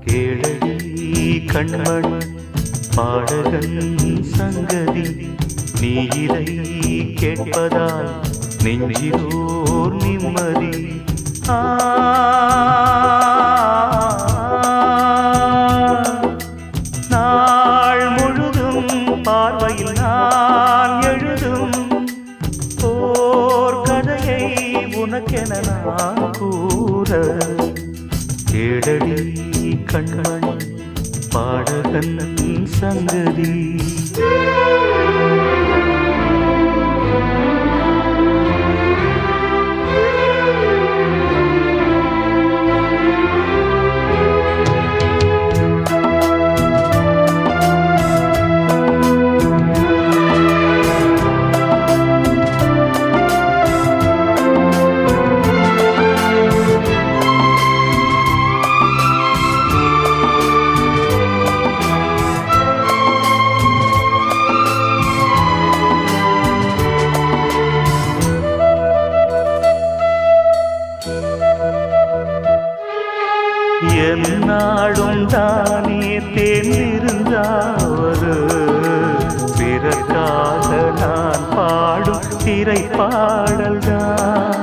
கேளடி கண்மணி பாடகன் சங்கதி நீ இதை கேட்பதால் நெஞ்சிலோர் நிம்மதி. நாள் முழுதும் பார்வையில் நான் எழுதும் ஓர் கதையை உனக்கென நான் கூற. கேளடி கண்மணி பாடகன் சங்கதி. என்னாடும் தானே தேர்ந்திருந்தாவது பிறக்காக நான் பாடும் திரைப்பாடல்தான்.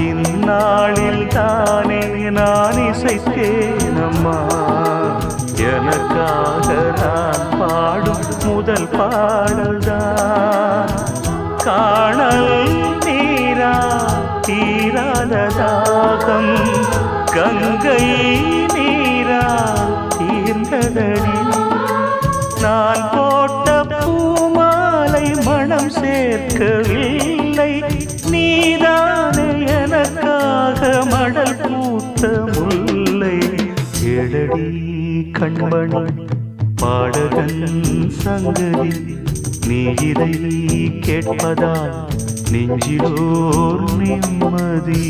இந்நாளில் தானே நான் இசைத்தேனம்மா எனக்காக நான் பாடும் முதல் பாடல்தான். காணல் நீரா தீராத தாகம் கங்கை நீரா தீர்ந்ததடி. நான் போட்ட பூமாலை மனம் சேர்க்கவில்லை நீதானே எனக்காக மடல் பூத்த முல்லை. கேளடி கண்மணி பாடகன் சங்கதி நீ இதை கேட்பதால் நெஞ்சிலோர் நிம்மதி.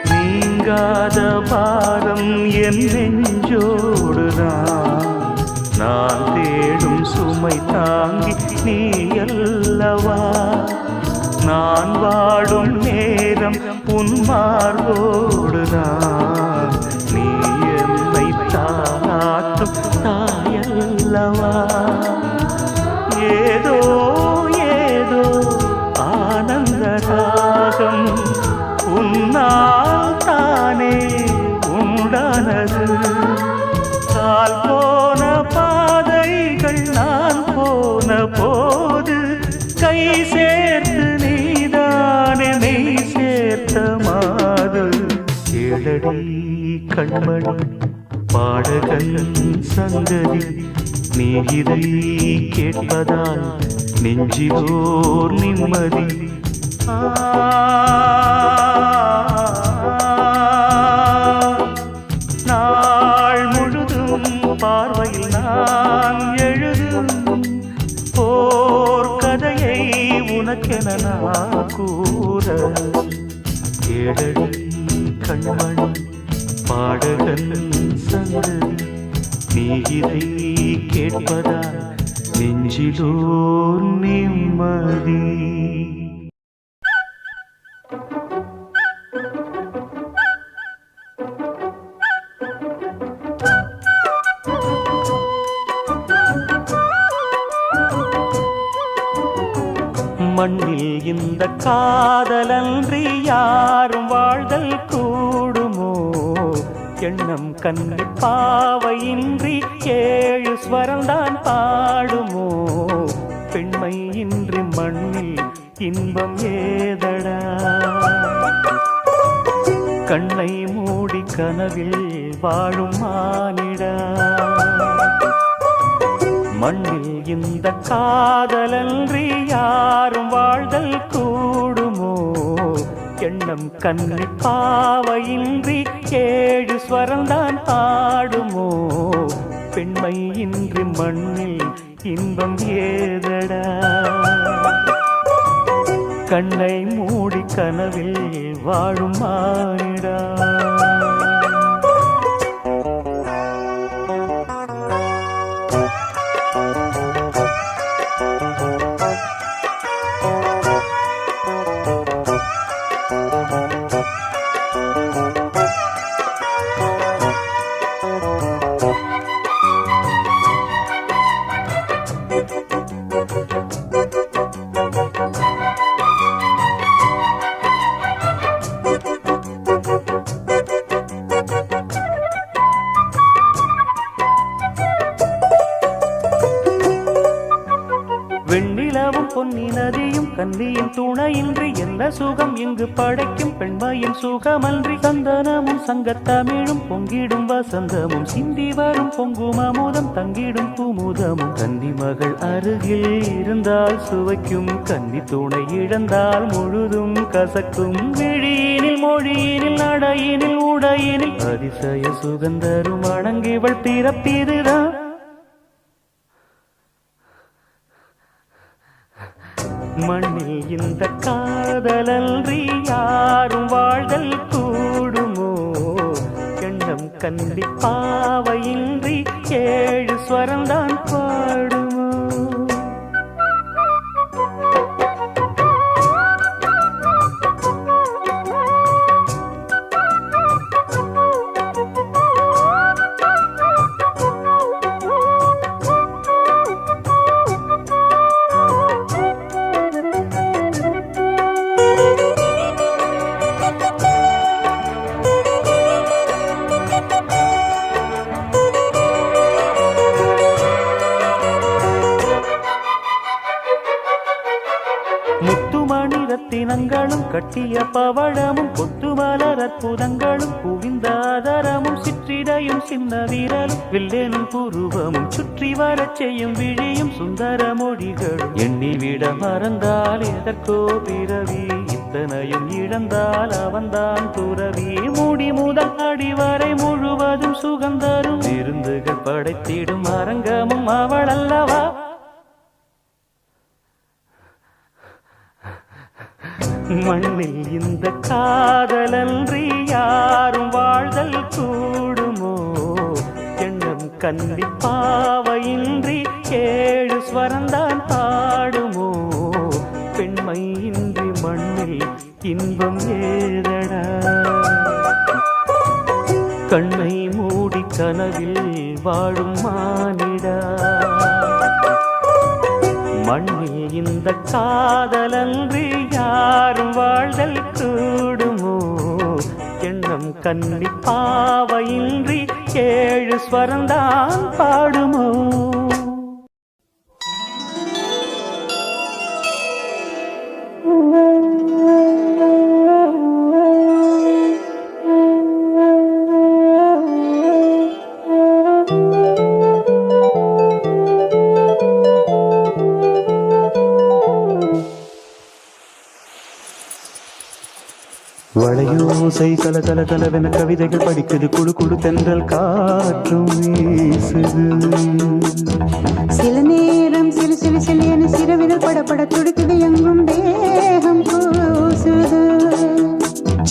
நீங்காத பாரம் என் நெஞ்சோடுதான். நான் தேடும் சுமை தாங்கி நீ அல்லவா. நான் வாடும் நேரம் உன் மார்போடுதான். நீ என்னை தாளாட்டும் தாயல்லவா. ஏதோ ஏதோ ஆனந்த ராகம் உன்னால் தானே உண்டானது. கால் போன பாதைகள் நான் போன போது கை சேர்த்து நீதானே மெய் சேர்த்த மாது. கேளடி கண்மணி பாடகன் சங்கதி நீ இதை கேட்பதால் நெஞ்சிலோர் நிம்மதி. நாள் முழுதும் பார்வையில் நான் எழுதும் ஓர் கதையை உனக்கென நான் கூற. கேளடி கண்மணி பாடகன் சங்கதி நீ இதை கேட்பதால் நெஞ்சிலோர் நிம்மதி. மண்ணில் இந்த காதலன்றி யாரும் வாழ்தல் கூடுமோ. எண்ணம் கண்ணி பாவையின்றி ஏழு ஸ்வரம்தான் பாடுமோ. பெண்மை இன்றி மண்ணில் இன்பம் ஏதடா. கண்ணை மூடி கனவில் வாழும் மானிடா. மண்ணில் இந்த காதலன்றி யாரும் வாழ்தல் கூடுமோ எண்ணம் கண்ணி பாவையின்றி ஏழு ஸ்வரம்தான் ஆடுமோ பெண்மை இன்றி மண்ணில் இன்பம் ஏதடா கண்ணை மூடி கனவில் வாழும் மானிடா வெண்ணிலவும் பொன்னி நதியும் கன்னியின் துணையின்றி என்ன சுகம் இங்கு படைக்கும் பெண்மையின் சுகமன்றி சந்தனமும் சங்கத்தமிழும் பொங்கிடும் வசந்தமும் சிந்தி வரும் பொங்கும் அமுதம் தங்கிடும் குமுதமும் கன்னி மகள் அருகில் இருந்தால் சுவைக்கும் கன்னி துணை இழந்தால் முழுதும் கசக்கும் விழியினில் மொழியினில் நடையினில் உடையினில் அதிசய சுகந்தரும் அடங்கிவள் பிறப்பிதுதான் மண்ணில் இந்த காதலன்றி யாரும் வாழ்தல் கூடுமோ எண்ணம் கண்டி பாவையின்றி ஏழு ஸ்வரம்தான் பாடுமோ முத்துமணி ரத்தினங்களும் கட்டிய பவழமும் கொத்துமலர் அற்புதங்களும் குவிந்தாதரமும் சிற்றிடையும் சின்ன வீரலும் வில்லேனும் புருவமும் சுற்றி வரச் செய்யும் விழியும் சுந்தர மொழிகளும் எண்ணிவிட மறந்தால் எதற்கோ பிறவி இத்தனையும் இழந்தால் அவன்தான் துறவி மூடி முதல் அடிவரை முழுவதும் சுகந்தரும் விருந்துகள் படைத்திடும் அரங்கமும் அவள் அல்லவா மண்ணில் இந்த காதலன்றி யாரும் வாழ்தல் கூடுமோ எண்ணம் கன்னி பாவையின்றி ஏழு ஸ்வரம்தான் பாடுமோ பெண்மை இன்றி மண்ணில் இன்பம் ஏதடா கண்ணை மூடி கனவில் வாழும் மானிடா மண்ணில் இந்த காதலன்றி யாரும் வாழ்தல் கூடுமோ எண்ணம் கன்னி பாவையின்றி ஏழு ஸ்வரம்தான் பாடுமோ வளையோசை கல கல கலவென கவிதைகள் படிக்குது குழு குழு தென்றல் காற்றும் வீசுது சில நேரம் சிறு சிறு சிலியன சிறுவிரல் படப்பட துடிக்குது எங்கும் தேகம் கூசுது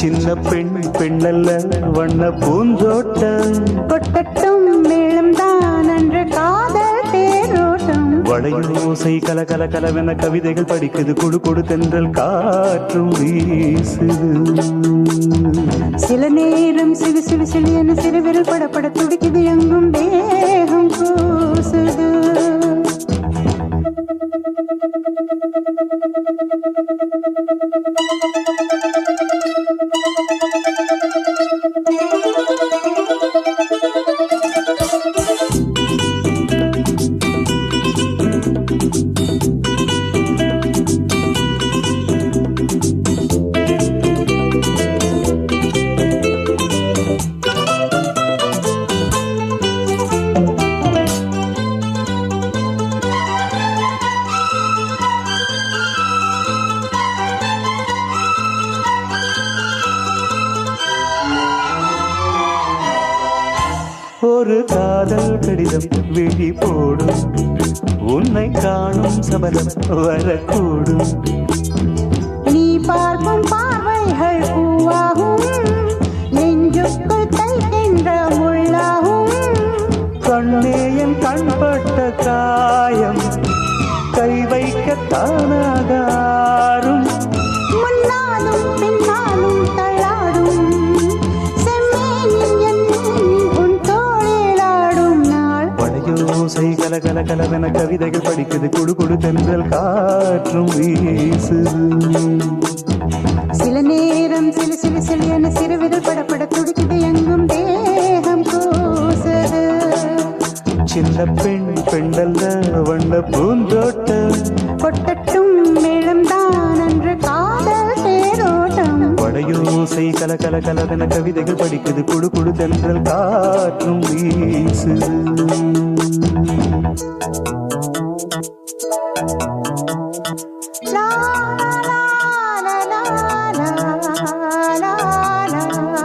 சின்ன பெண் பெண்ணல்ல வண்ண பூந்தோட்டம் கொட்டட்டும் மேளம் தான் அன்று காதல் தேரோட்டம் வளையோசை கல கல கலவென கவிதைகள் படிக்குது குழு குழு தென்றல் காற்றும் வீசுது சில நேரம் சிறு சிறு சிலியன சிறுவிரல் படப்பட துடிக்குது எங்கும் தேகம் கூசுது ஒரு காதல் கடிதம் விழி போடும் உன்னை காணும் சபலம் வரக்கூடும் நீ பார்க்கும் பார்வைகள் பூவாகும் நெஞ்சுக்குள் தைக்கின்ற முள்ளாகும் கண்ணேயன் கண்பட்ட காயம் கை வைக்க தானாகாரும் முன்னாலும் பின்னாலும் தள்ளாடும் செம்மேனில் என் உன் தோளிலாடும் நாள் படையோசை கல கல கலவென கவிதைகள் படிக்குது குடு குடு தென்றல் காற்றும் வீசுது சில நேரம் சிலு சிலு சிலு என சிறுவிரல் படப்பட துடிக்குது எங்கும் தேகம் கூசுது சின்ன பெண் பெண்டல்ல வண்ண பூந்தோட்டம் கொட்டட்டும் மேளம்தான் அன்று காதல் தேரோட்டம் படையோசை கல கல கலவென கவிதைகள் படிக்குது குடு குடு தென்றல் காற்றும் வீசுது லா லா லா லா லா லா லா லா லா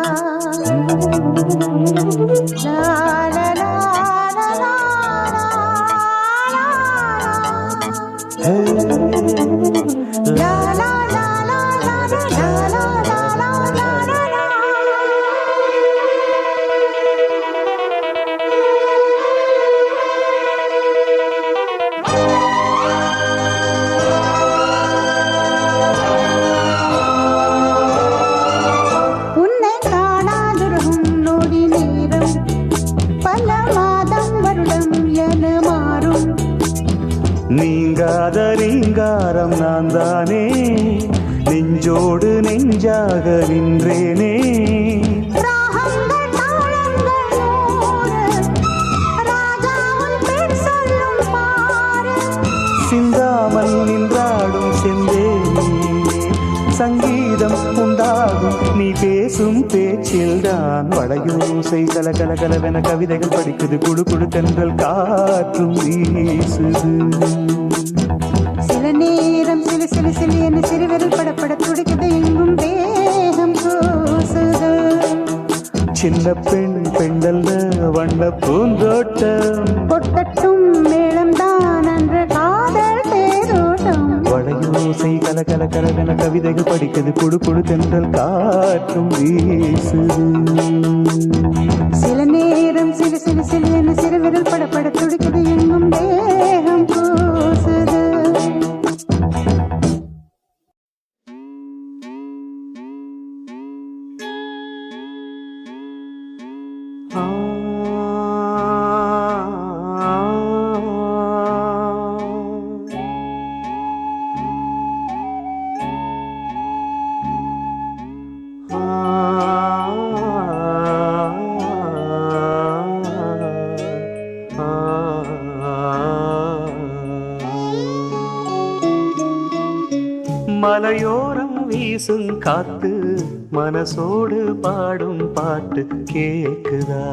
உன்னை காணாதிருக்கும் நொடி நேரம் பல மாதம் வருடம் என மாறும் நீங்காத ரீங்காரம் நான் தானே நெஞ்சோடு நெஞ்சாக நின்றேனே ராகங்கள் தாளங்கள் நூறு ராஜாவும் பெண் சொல்லும் பாரு சிந்தாமல் நின்றாடும் செந்தேனே சங்கீதம் உண்டாகும் நீ பேசும் பேச்சில்தான் வளையோசை கல கல கலவென கவிதைகள் படிக்குது குடு குடு தென்றல் காற்றும் வீசுது சில நேரம் சிலு சிலு சிலு என சிறுவிரல் படப்பட துடிக்குது எங்கும் தேகம் கூசுது சின்ன பெண் பெண்டல்ல வண்ண பூந்தோட்டம் கொட்டட்டும் மேளம்தான் அன்று காதல் தேரோட்டம் வளையோசை கல கல கலவென கவிதைகள் படிக்குது குடு குடு தென்றல் காற்றும் வீசுது சில நேரம் சிலு சிலு சிலு என சிறுவிரல் படப்பட துடிக்குது எங்கும் தேகம் கூசுது மலையோரம் வீசும் காத்து மனசோடு பாடும் பாட்டு கேக்குதா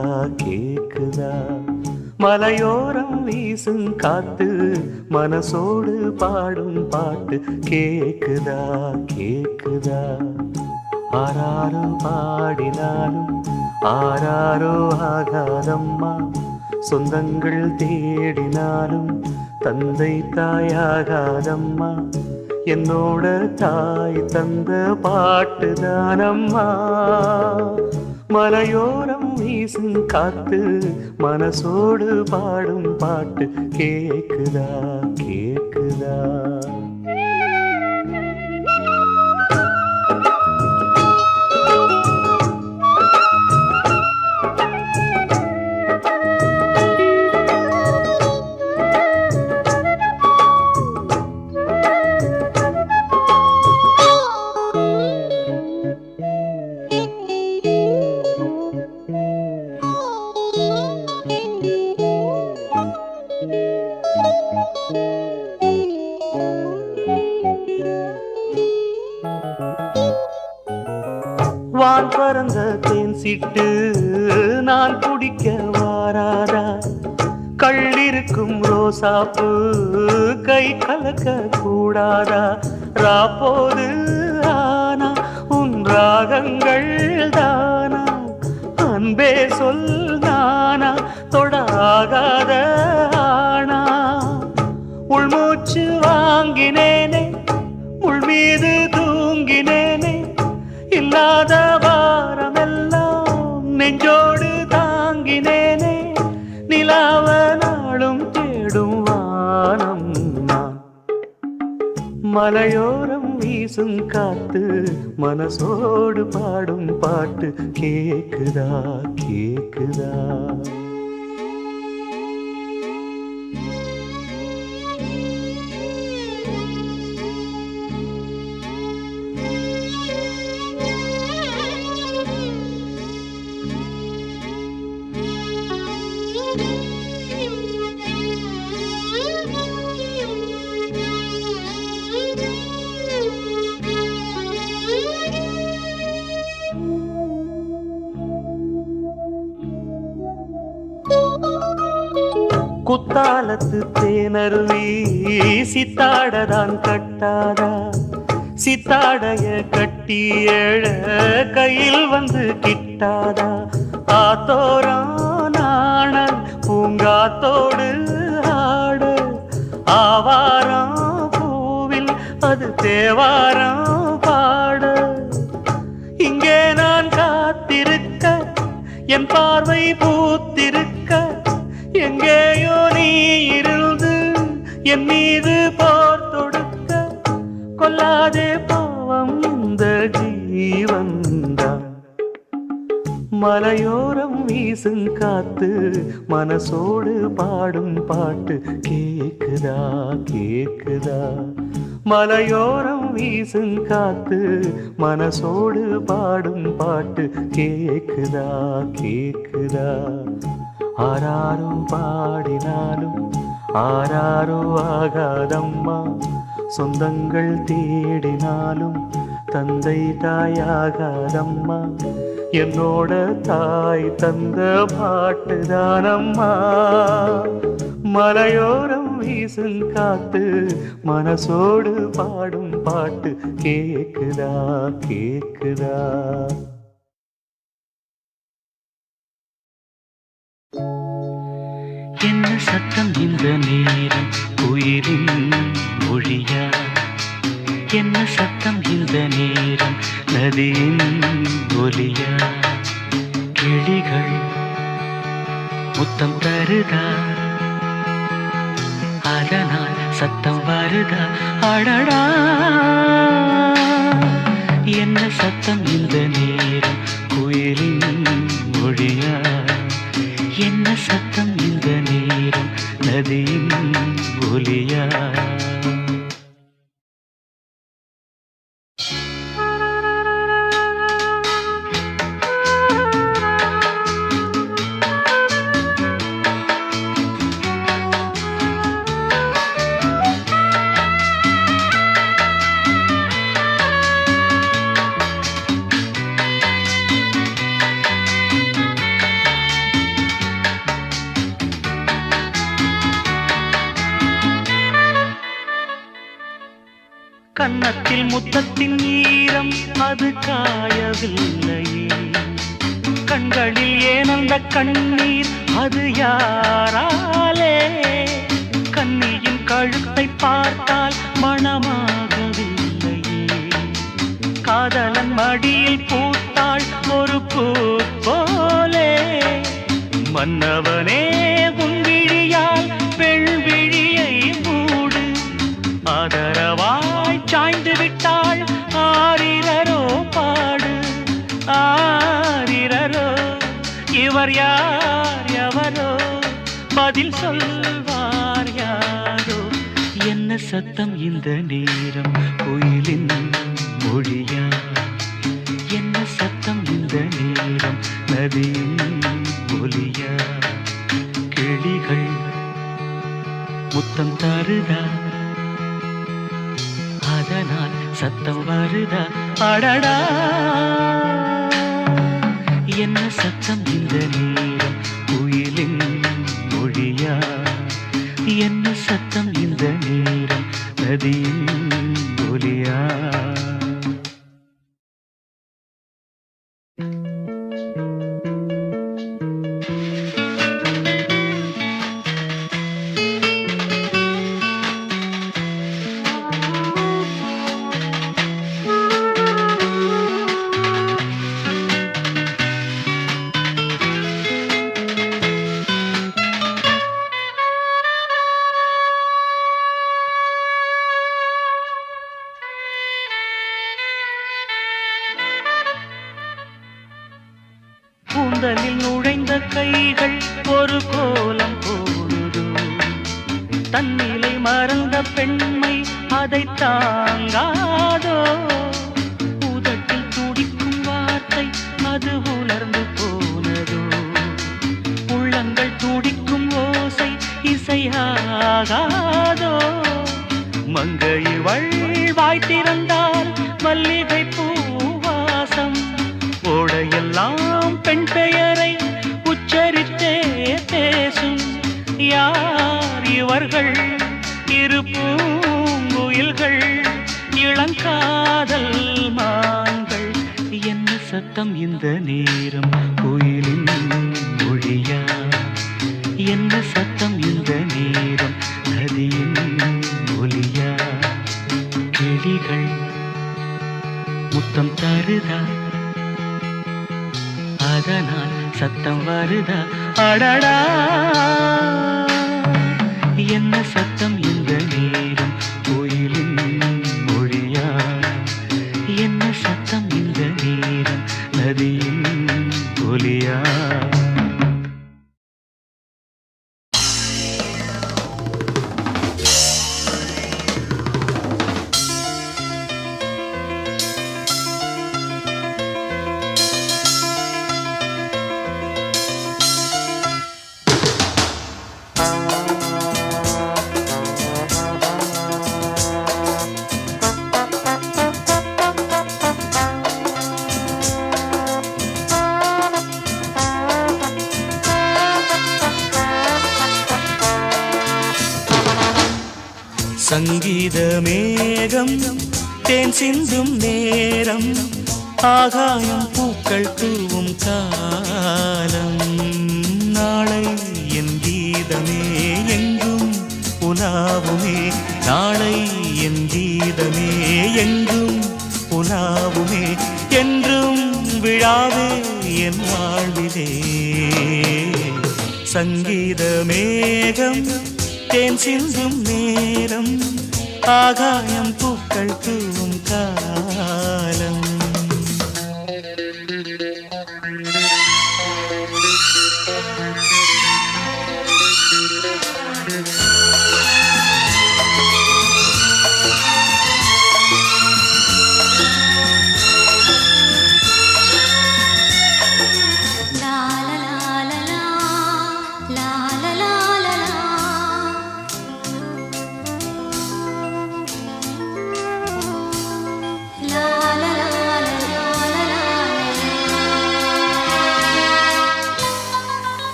கேக்குதா மலையோரம் வீசும் காத்து மனசோடு பாடும் பாட்டு கேக்குதா கேக்குதா ஆராரோ பாடினாலும் ஆராரோ ஆகாதம்மா சொந்தங்கள் தேடினாலும் தந்தை தாயாகாதம்மா என்னோட தாய் தந்த பாட்டுதானம்மா மலையோரம் வீசும் காத்து மனசோடு பாடும் பாட்டு கேக்குதா கேக்குதா வான் பறந்த தேன் சிட்டு நான் குடிக்க வாராதா கள்ளிருக்கும் ரோசாப்பு கை கலக்க கூடாதா ராப்போது ஆனா உன் ராகங்கள் தானா அன்பே சொல் நானா தொடாகாத ஆனா உள்மூச்சு வாங்கினேனே உள் மீது தூங்கினேனே இல்லாத வாரமெல்லாம் நெஞ்சோடு தாங்கினேனே நிலாவ நாளும் தேடும் வானம் நான் மலையோரம் வீசும் காத்து மனசோடு பாடும் பாட்டு கேக்குதா கேக்குதா குத்தாலத்து தேனருவி சித்தாடதான் கட்டாதா சித்தாடைய கட்டி எழ கையில் வந்து கிட்டாதா ஆத்தோரானாணல் பூங்காத்தோடு ஆட ஆவாரம் பூவில் அது தேவாரம் பாட இங்கே நான் காத்திருக்க என் பார்வை பூத்திருக்க எங்கேயோ நீ இருந்து என் மீது போர் தொடுக்க கொல்லாதே பாவம் இந்த ஜீவன்தான் மலையோரம் வீசும் காத்து மனசோடு பாடும் பாட்டு கேக்குதா கேக்குதா மலையோரம் வீசும் காத்து மனசோடு பாடும் பாட்டு கேக்குதா கேக்குதா ஆராரும் பாடினாலும் ஆராரோ ஆகாதம்மா சொந்தங்கள் தேடினாலும் தந்தை தாயாகாதம்மா என்னோட தாய் தந்த பாட்டுதானம்மா மலையோரம் வீசும் காத்து மனசோடு பாடும் பாட்டு கேக்குதா கேக்குதா என்ன சத்தம் இந்த நேரம் உயிரின் மொழியா என்ன சத்தம் இந்த நேரம் நதியின் ஒலியா கிளிகள் முத்தம் தருதா அதனால் சத்தம் வருதா அடடா என்ன சத்தம் இந்த நேரம் குயிலின் மொழியா என்ன சத்தம் இந்த நேரம் நதியின் ஒலியா கன்னத்தில் முத்தத்தின் ஈரம் அது காயவில்லையே கண்களில் ஏன் அந்த கண்ணீர் அது யாராலே கண்ணியின் கழுத்தை பார்த்தால் மணமாகவில்லையே காதலன் மடியில் பூத்தாள் ஒரு பூ போலே மன்னவனே உன் விழியால் பெண் விழியை மூடு ஆதரவாய் சாய்ந்து விட்டாள் ஆரிரரோ பாடு ஆரிரரோ இவர் யார் எவரோ பதில் சொல்வார் யாரோ என்ன சத்தம் இந்த நேரம் கோயிலின் மொழியா என்ன சத்தம் இந்த நேரம் நதியின் ஒலியா கிளிகள் முத்தம் தருதா அதனால் சத்தம் வருதா அடடா என்ன சத்தம் இந்த நேரம் குயிலின் மொழியா என்ன சத்தம் இந்த நேரம் நதியின் ஒலியா கூந்தலில் நுழைந்த கைகள் ஒரு கோலம் போடுதோ தன்னிலை மறந்த பெண்மை அதை தாங்காதோ உதட்டில் துடிக்கும் வார்த்தை அது உலர்ந்து போனதோ உள்ளங்கள் துடிக்கும் ஓசை இசையாகாதோ மங்கை வாய் திறந்தால் மல்லிகை பூவாசம் ஓடையெல்லாம் பெண் பெயரை உச்சரித்தே பேசும் யார் இவர்கள் இரு பூங்குயில்கள் இளங்காதல் மான்கள் என்ன சத்தம் இந்த நேரம் கோயிலின் மொழியா என்ன சத்தம் இந்த நேரம் நதியின் ஒலியா கிளிகள் முத்தம் தருதா அதனால் சத்தம் வருதா அடடா என்ன சத்தம் இந்த நேரம் கோயிலின் மொழியா என்ன சத்தம் இந்த நேரம் நதியின் ஒலியா சங்கீத மேகம் தேன் சிந்தும் நேரம் ஆகாயம் பூக்கள் தூவும் காலம் நாளை என் கீதமே எங்கும் உலாவுமே நாளை என் கீதமே எங்கும் உலாவுமே என்றும் விழாவே என் வாழ்விலே சங்கீத மேகம் தேன் சிந்தும் நேரம் ஆகாயம் பூக்கள் தூவும் காலம்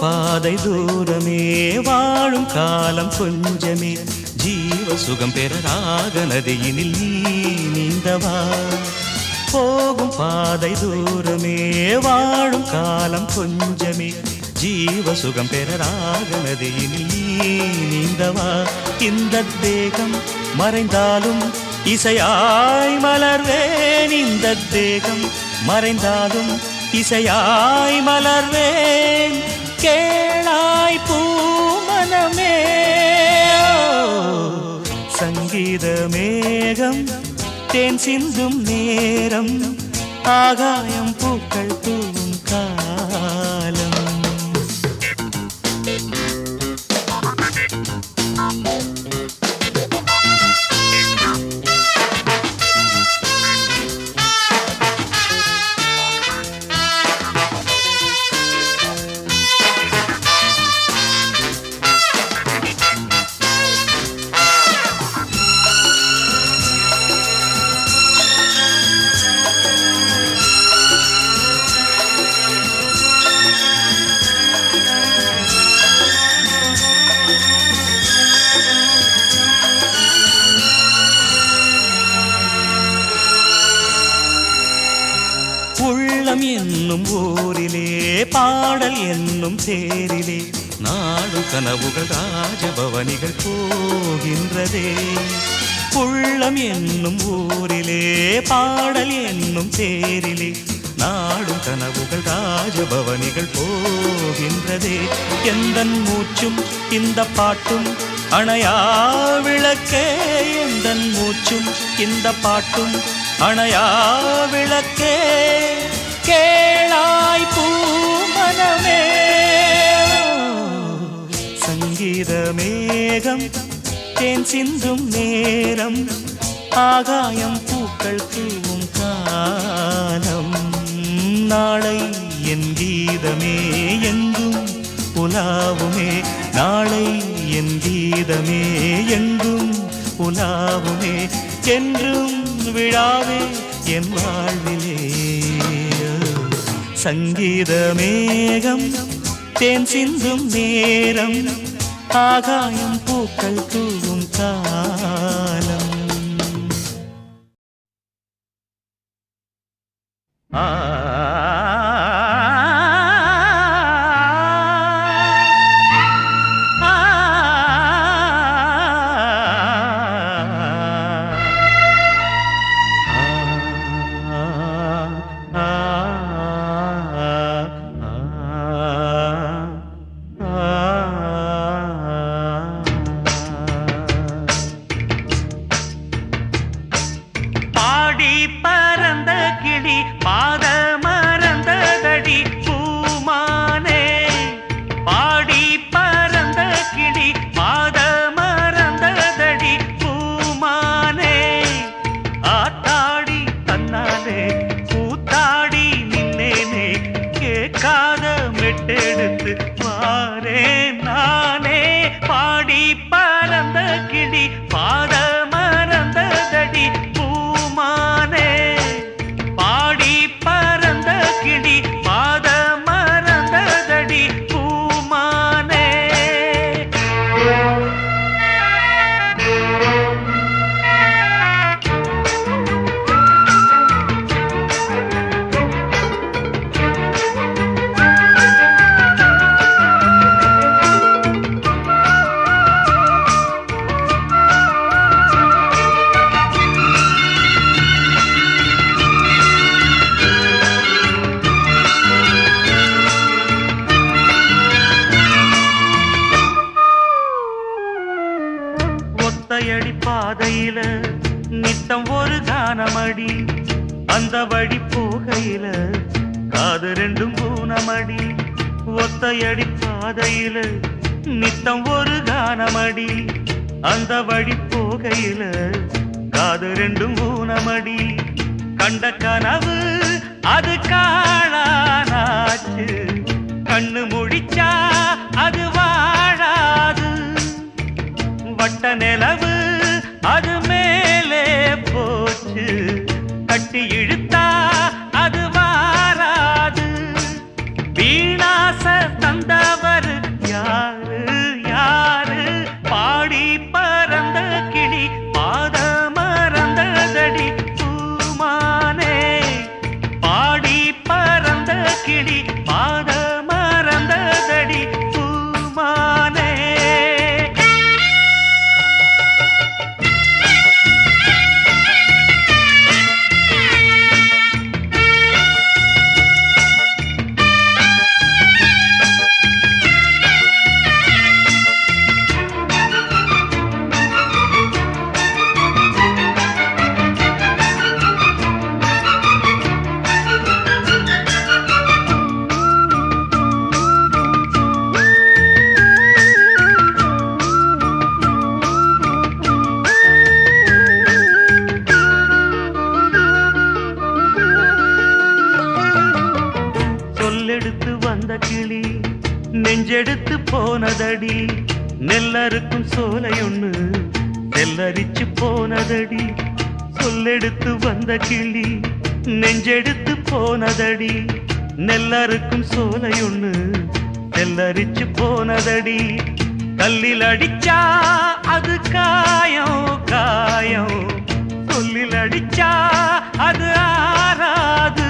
பாதை தூரமே வாழும் காலம் கொஞ்சமே ஜீவ சுகம் பெற ராக நதியினில் நீ நீந்தவா போகும் பாதை தூரமே வாழும் காலம் கொஞ்சமே ஜீவ சுகம் பெற ராக நதியினில் நீ நீந்தவா இந்த தேகம் மறைந்தாலும் இசையாய் மலர்வேன் இந்த தேகம் மறைந்தாலும் இசையாய் மலர்வேன் கேளாய் பூமனமே சங்கீத மேகம் தேன் சிந்தும் நேரம் ஆகாயம் பூக்கள் தூவும் காலம் உள்ளம் என்னும் ஊரிலே பாடல் என்னும் தேரிலே நாடு கனவுகள் ராஜபவனிகள் போகின்றதே உள்ளம் என்னும் ஊரிலே பாடல் என்னும் தேரிலே நாடும் கனவுகள் ராஜபவனிகள் போகின்றதே எந்தன் மூச்சும் இந்த பாட்டும் அணையா விளக்கே எந்தன் மூச்சும் இந்த பாட்டும் அணையா விளக்கே கேளாய் பூமனமே. சங்கீத மேகம் தேன் சிந்தும் நேரம் ஆகாயம் பூக்கள் தூவும் காலம். நாளை என் கீதமே எங்கும் உலாவுமே, நாளை என் கீதமே எங்கும் உலாவுமே, என்றும் விழாவே என் வாழ்விலே. சங்கீத மேகம் தேன் சிந்தும் நேரம் ஆகாயம் பூக்கள் தூவும் காலம். எடுத்து வாரே நானே பாடி பறந்த கிளி பாத மறந்ததடி பூமானே. பாடி பறந்த கிளி பாத மறந்ததடி பூமானே. ஒத்தையடி பாதையில நித்தம் ஒரு கானமடி, அந்த வழி போகையில காது ரெண்டும் பூனமடி. ஒத்தையடி பாதையில நித்தம் ஒரு கானமடி, அந்த வழி போகையில காது ரெண்டும் பூனமடி. கண்ட கனவு அது காணானாச்சு, கண்ணு முடிச்சா அது வாழாது. வட்ட நிலவு அது மேலே போச்சு, கட்டி இழுத்தா அது வாராது. வீணாச தந்தவர் யாரு யாரு, பாடி பறந்த கிளி பாத மறந்ததடி பூமானே. பாடி பறந்த கிளி பாத மறந்ததடி பூமானே. சொல்லெடுத்து வந்த கிளி நெஞ்செடுத்து போனதடி, நெல்லறுக்கும் சோலையொன்னு நெல்லரிச்சு போனதடி. சொல்லெடுத்து வந்த கிளி நெஞ்செடுத்து போனதடி, நெல்லறுக்கும் சோலையொன்னு நெல்லரிச்சு போனதடி. கல்லில் அடிச்சா அது காயம் காயம், சொல்லில் அடிச்சா அது ஆறாது.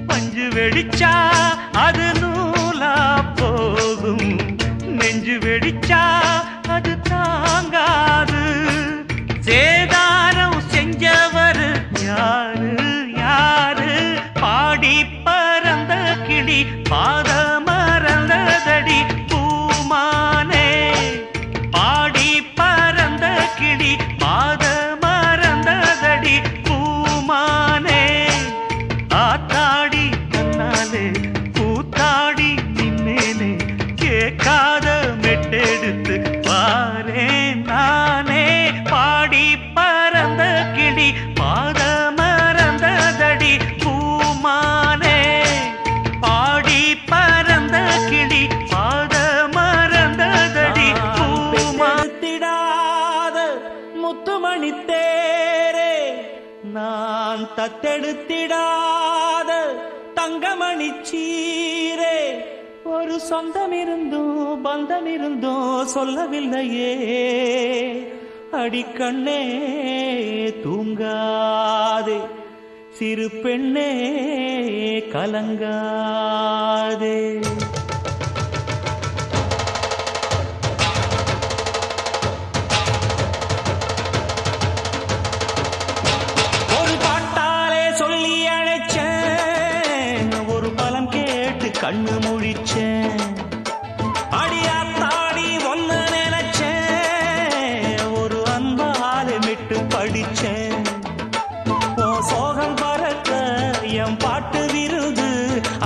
பஞ்சு வெடிச்சா அது நூலா போகும், நெஞ்சு வெடிச்சா அது தாங்காது. சேதாரம் செஞ்சவர் யாரு யாரு, பாடி பறந்த கிளி பாத மறந்ததடி பூமானே. ஆவேன் நானே பாடி பறந்த கிளி பாத மறந்ததடி பூமானே பாடி பறந்த கிளி பாத மறந்ததடி பூமாத்திடாத முத்துமணி தேரே நான் தத்தெடுத்திடாத தங்கமணி சீரே ஒரு சொந்தம் இருந்தும் பந்தம் இருந்தும் சொல்லவில்லையே அடிக்கண்ணே தூங்காதே சிறு பெண்ணே கலங்காதே ஒரு பாட்டாலே சொல்லி அழைச்சேன் ஒரு பலம் கேட்டு கண்ணு முழிச்சேன் அடியாத்தாடி ஒன்ன நினைச்சேன் ஒரு அன்பால விட்டு படிச்சேன் சோகம் பறக்க என் பாட்டு விருது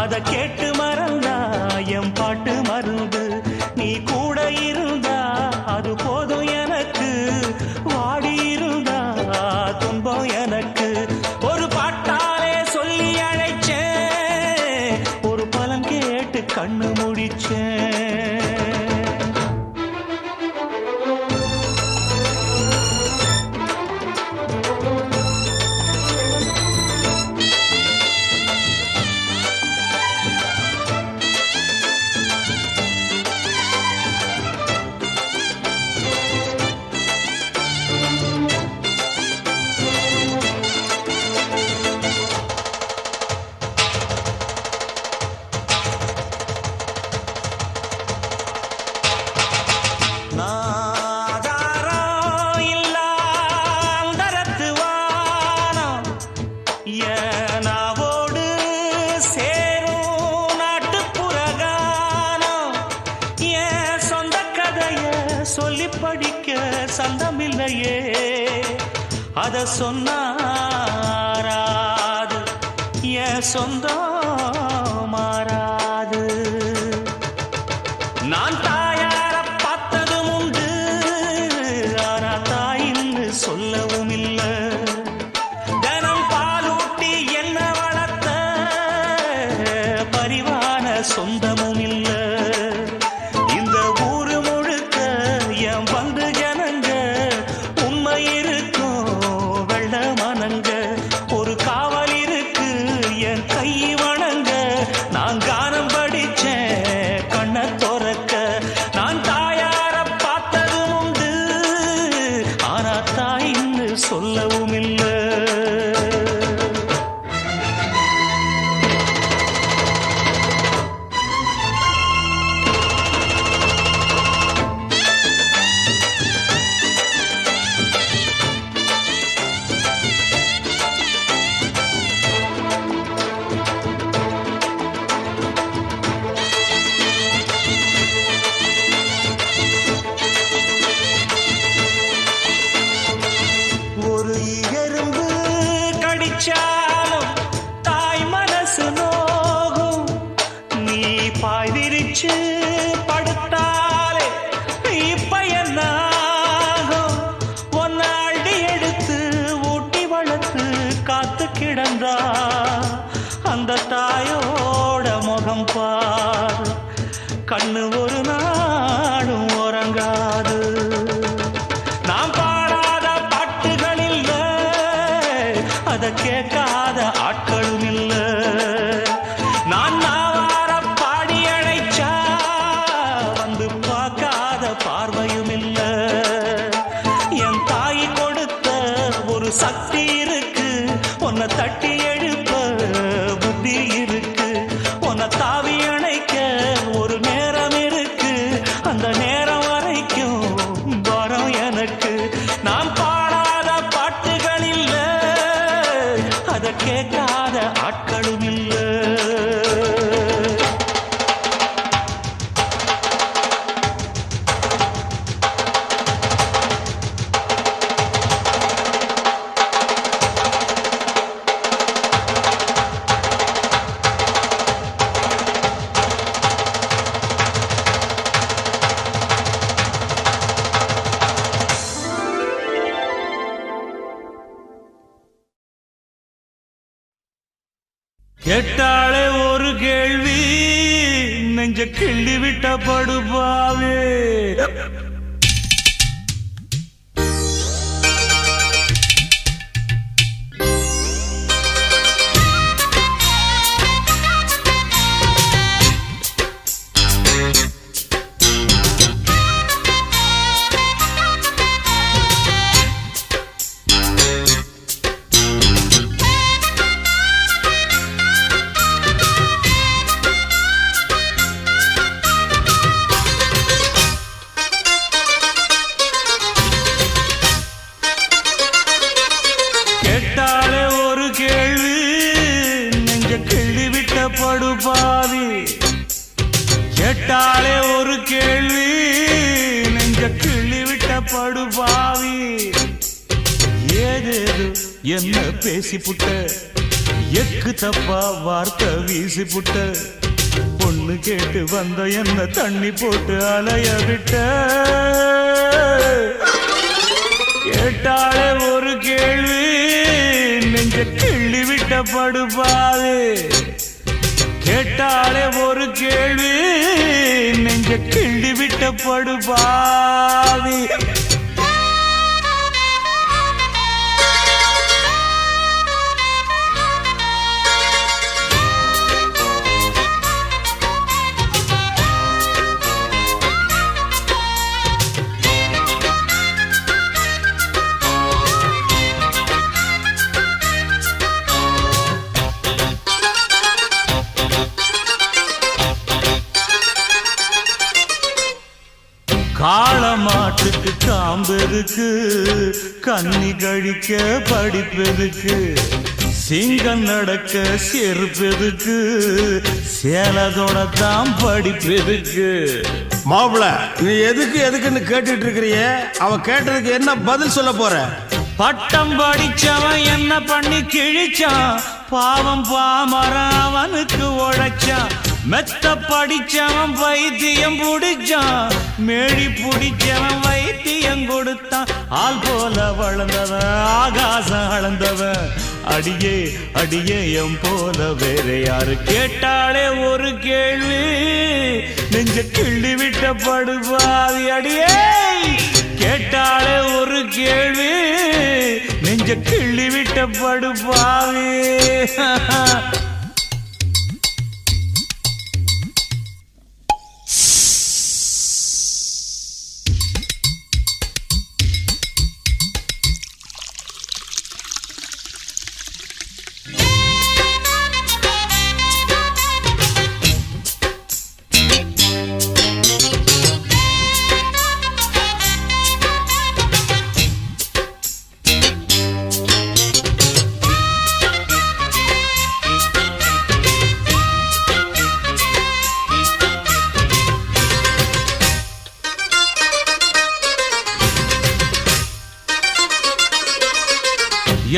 அத கேட்டு மறந்தா என் பாட்டு மருந்து நீ கூட இருந்தா அது போதும் எனக்கு வாடி இருந்தா துன்பம் எனக்கு ஒரு பாட்டாலே சொல்லி அழைச்சேன் ஒரு பலம் கேட்டு கண்ணு முடிச்சேன் சொல்லி படிக்க சந்தமில்லையே அத சொன்னாராது என் சொந்தம் மாறாது நான் தாயார பார்த்ததும் உண்டு ஆனா தாயின்னு சொல்லவும் இல்லை தினம் பாலூட்டி என்ன வளர்த்த பரிவான சொந்தமும் இல்லை இந்த ஊரு முழுக்க என் வந்து ஜனங்க உண்மை இருக்கும் வெள்ள மனங்க ஒரு காவல் இருக்கு என் கை வணங்க நான் கானம் படிச்சேன் கண்ண துறக்க நான் தாயார பார்த்ததும் உண்டு ஆனா தாயின்னு சொல்லவும் இல்லை ஒரு எறும்பு கடிச்சாலும் தாய் மனசு நோகும் நீ பாய் விரிச்சு படுத்தாலே இப்ப என்ன ஆகும் ஒன்ன அடி எடுத்து ஊட்டி வளர்த்து காத்து கிடந்தா அந்த தாயோட முகம் பார் கண்ணு ஒரு நாடும் உறங்காது நாம் பாடாத பாட்டுகள் இல்ல அத கேட்காத ஆட்களும் இல்ல நான் நாவார பாடி அழைச்சா வந்து பார்க்காத பார்வையும் இல்ல என் தாய் கொடுத்த ஒரு சக்தி இருக்கு உன்னை தட்டி எழுப்ப புத்தி இருக்கு உன்னை தாவி அணைக்க ஒரு நேரம் இருக்கு அந்த நேரம் வரைக்கும் வரம் எனக்கு நான் பாடாத பாட்டுகள் இல்ல அத கேட்காத ஆட்களும் இல்ல கேட்டாலே ஒரு கேள்வி நெஞ்ச கிள்ளி விட்ட படுபாவே. கேட்டாலே ஒரு கேள்வி நெஞ்ச கிள்ளி விட்ட படுபாவி. கேட்டாலே ஒரு கேள்வி நெஞ்ச கிள்ளி விட்ட படுபாவி. ஏதேது என்ன பேசி புட்ட, எக்கு தப்பா வார்த்தை வீசி புட்ட, பொண்ணு கேட்டு வந்த என்ன தண்ணி போட்டு அலைய விட்ட. கேட்டாலே ஒரு கேள்வி நெஞ்ச கிள்ளி விட்ட படுபாவே. கேட்டாலே ஒரு கேள்வி நெஞ்ச கிள்ளி விட்ட படுபாவி. காளமாட்டுக்கு காம்பெருக்கு, கன்னி கழிக்க படிப்பெருக்கு, சிங்கம் நடக்க செருப்பெதுக்கு, சேலத்தோட தான் படிப்பெதுக்கு. மாப்பிள, நீ எதுக்கு எதுக்குன்னு கேட்டுட்டு இருக்கிறிய? அவன் கேட்டதுக்கு என்ன பதில் சொல்ல போற? பட்டம் படிச்சவன் என்ன பண்ணி கிழிச்சான், பாவம் பாமரன் அவனுக்கு உழைச்சான். மெத்த படிச்சவன் வைத்தியம் புடிச்சான், மேழி புடிச்சவன் வைத்தியம் கொடுத்தான். ஆள் போல வளர்ந்தவன் ஆகாசம் அளந்தவன், அடியே அடியே எம் போல வேற யாரு. கேட்டாலே ஒரு கேள்வி நெஞ்ச கிள்ளி விட்ட படுபாவி. அடியே கேட்டாலே ஒரு கேள்வி நெஞ்ச கிள்ளி விட்ட படுபாவி.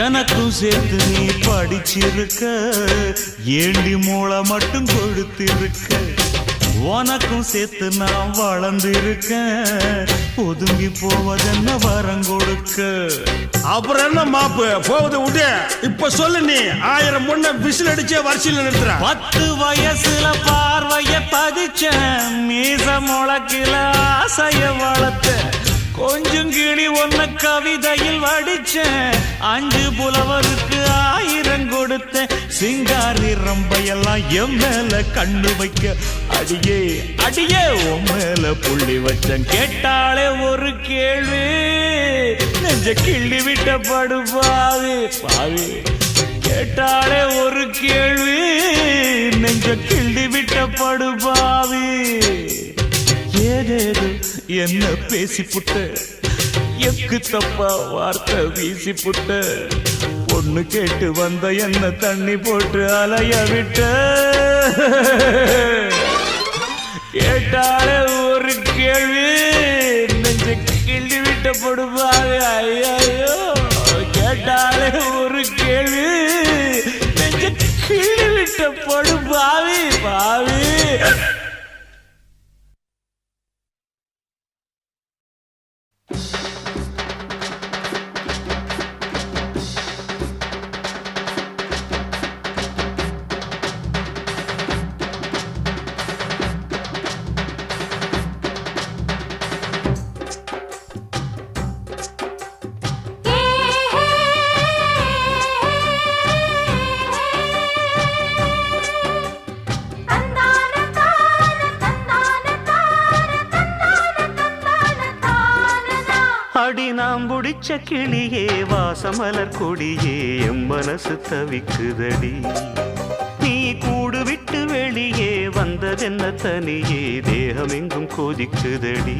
எனக்கும் சேர்த்து நீ படிச்சிருக்க, ஏண்டி மூளை மட்டும் கொடுத்திருக்க. உனக்கும் சேர்த்து நான் வளர்ந்திருக்கேன், ஒதுங்கி போவதென்ன வரம் கொடுக்க. அப்புறம் என்ன மாப்பு போகுது விட்டு. இப்ப சொல்லு, நீ 1000 முன்ன விசில் அடிச்சே வரிசையில் நிறுத்துற. 10 வயசுல பார்வைய பதிச்சேன், மீச முளக்கில ஆசைய வளர்த்த. கொஞ்சம் கிளி ஒன்ன கவிதையில் வடிச்சேன், 5 புலவருக்கு 1000 கொடுத்தேன். சிங்காரி ரம்பையெல்லாம் என் மேல கண்ணு வைக்க, அடியே அடியே உன் மேல புள்ளி வச்சேன். கேட்டாலே ஒரு கேள்வி நெஞ்ச கிள்ளி விட்ட படுபாவி பாவி. கேட்டாலே ஒரு கேள்வி நெஞ்ச கிள்ளி விட்ட படுபாவி. ஏதேது என்ன பேசி புட்ட, எக்கு தப்பா வார்த்தை வீசி புட்ட, பொண்ணு கேட்டு வந்த என்ன தண்ணி போட்டு அலைய விட்ட. கேட்டாலே ஒரு கேள்வி நெஞ்ச கிள்ளி விட்ட படுபாவி. ஐயோ கேட்டாலே ஒரு கேள்வி நெஞ்ச கிள்ளி விட்ட படுபாவி பாவி. அடி நாம் புடிச்ச கிளியே வாசமலர் கொடியே எம் மனசு தவிக்குதடி நீ கூடு விட்டு வெளியே வந்ததென்ன தனியே தேகம் எங்கும் கொதிக்குதடி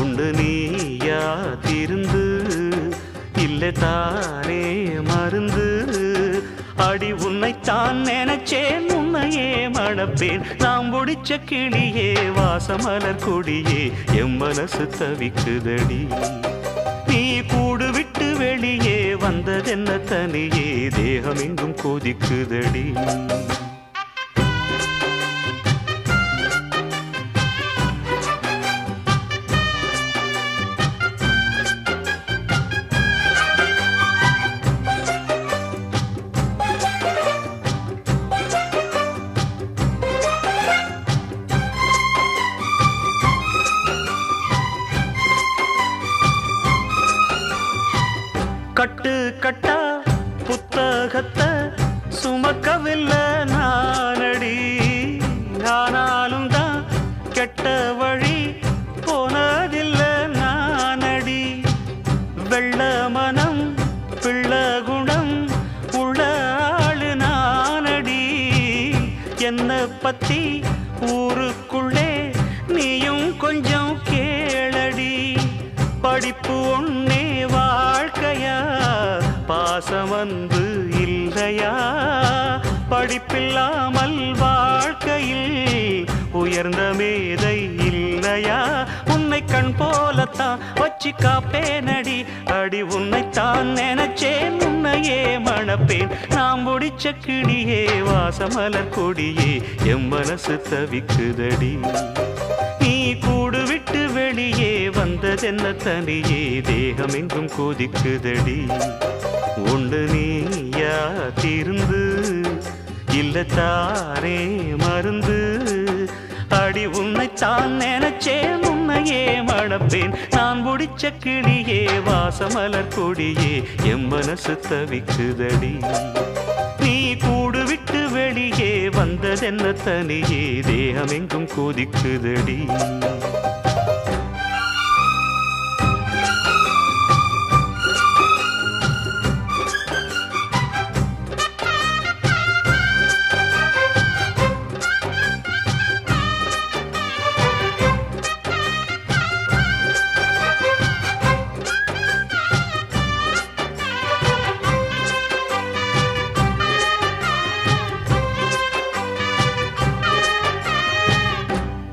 உண்டு நீயா திருந்து இல்லை தானே மருந்து அடி உன்னைத்தான் நினைச்சேன் உன்னையே மணப்பேன் நாம் முடிச்ச கிளியே வாசமலர் கொடியே எம் மனசு தவிக்குதடி நீ கூடு விட்டு வெளியே வந்ததென்ன தனியே தேகம் எங்கும் கொதிக்குதடி கட்டு கட்டா புத்தகத்தை சுமக்கவில்லை நானடி ஆனாலும் தான் கெட்ட வழி போனதில்லை நானடி வெள்ள மனம் பிள்ள குணம் உள்ள ஆளு நானடி என்னை பத்தி ஊருக்குள்ளே நீயும் கொஞ்சம் கேளடி படிப்பு ஒன்னே வாழ்க்கையா பாசம் வந்து இல்லையா படிப்பில்லாமல் வாழ்க்கையில் உயர்ந்த மேதை இல்லையா உன்னை கண் போலத்தான் வச்சு காப்பேனடி அடி உன்னைத்தான் நினைச்சேன் உன்னையே மணப்பேன் நாம் முடிச்ச கிளியே வாசமலர் கொடியே எம் மனசு தவிக்குதடி நீ கூடு விட்டு வெளியே வந்ததென்ன தனியே தேகம் எங்கும் கொதிக்குதடி உண்டு நீயா திருந்து இல்லை தானே மருந்து அடி உன்னைத்தான் நினைச்சேன் உன்னையே மணப்பேன் நான் முடிச்ச கிளியே வாசமலர் கொடியே எம் மனசு தவிக்குதடி நீ கூடு விட்டு வெளியே வந்ததென்ன தனியே தேகம் எங்கும் கொதிக்குதடி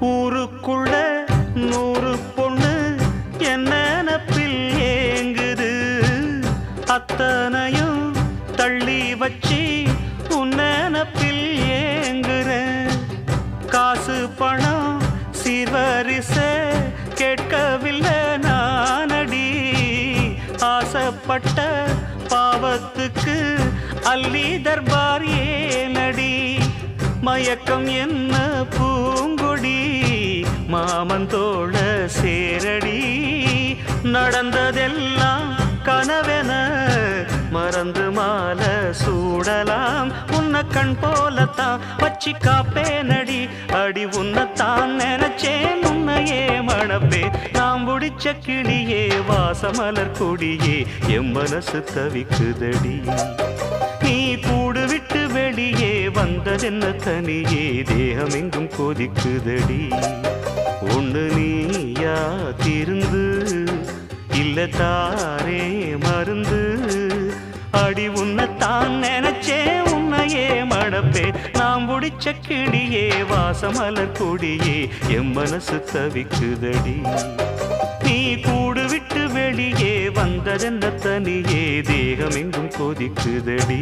ஊருக்குள்ள 100 பொண்ணு என்ன நினப்பில் ஏங்குது அத்தனையும் தள்ளி வச்சு உன் நினப்பில் ஏங்குறேன் காசு பணம் சீர்வரிச கேட்கவில்லை நானடி ஆசைப்பட்ட பாவத்துக்கு அள்ளி தர்பார் ஏனடி மயக்கம் என்ன பூங்கொடி மாமந்தோட சேரடி நடந்ததெல்லாம் கனவென மறந்து மாலை சூடலாம் உன்னை கண் போலத்தான் வச்சு காப்பேனடி அடி உன்னைத்தான் நினைச்சேன் உன்னையே மணப்பே நாம் முடிச்ச கிளியே வாசமலர் கொடியே எம் மனசு தவிக்குதடி நீ கூடு விட்டு வெளியே வந்ததென்ன தனியே தேகம் எங்கும் கொதிக்குதடி ஒன்று நீயா திருந்து இல்லை தானே மருந்து அடி உன்னைத்தான் நினைச்சேன் உன்னையே மணப்பே நாம் முடிச்ச கிளியே வாசமலர் கொடியே எம் மனசு தவிக்குதடி நீ கூடு விட்டு வெளியே வந்ததென்ன தனியே தேகம் எங்கும் கொதிக்குதடி